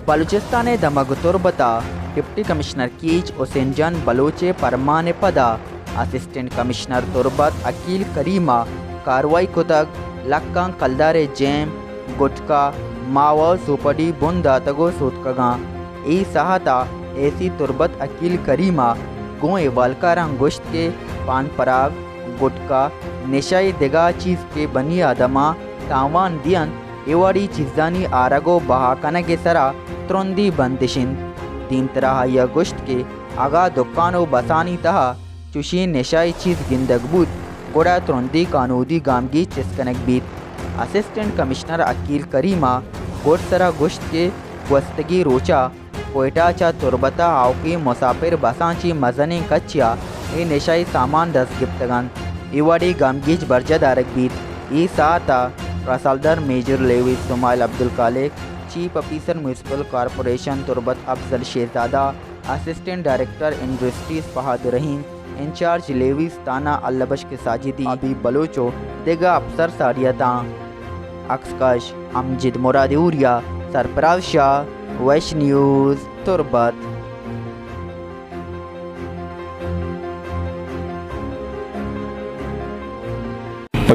Balochistan دمگ تربتا deputy commissioner catch حسین جان بلوچے پرمان پدا assistant commissioner تربت عقیل کریمہ کارروائی کتگ لکان کلدار جیم گٹکا ماو سوپڈی بندا تگو سوتکگاں ای سہاتا ایسی تربت عقیل کریمہ گوئے والکاران گشت کے پان پراگ گٹکا نشائی دگا چیز کے بنی آدما تاوان دین ایواڑی چیزانی آرگو بہا کنگ سرا ترندی بندشن تین طرح یا گشت کے آگا دکانو بسانی تہا چوشی نشائی چیز گندگ بود گوڑا ترندی کانودی گامگی چسکنک بیت اسسٹنٹ کمشنر عقیل کریمہ گوڑ سرا گشت کے گوستگی روچا کوئٹہ چا تربتا آوکی مسافر بسانچی مزنی کچیا ای نشائی سامان دست گپتگان ایواڑی گامگیج برجہ دارک بیت ای ساعتا رسالدر میجر لیویس سمائل Abdul Khaliq chief officer municipal corporation Turbat Afzal Shahzada assistant director industries Fahad Rahim incharge levies تانا البش کے ساجدی ابی بلوچو دیگا افسر ساریتاں اکسکش امجد مرادیوریا سرپراز شاہ ویش نیوز تربت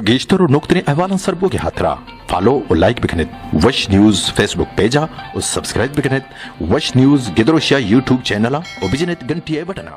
گیشتر اور نقطۂ احوالن سربو کے ہاتھرا فالو اور لائک بکنت وش نیوز فیس بک پیجا اور سبسکرائب بکنت وش نیوز گدروشیا یوٹیوب چینل اور بجنت گھنٹی بٹنا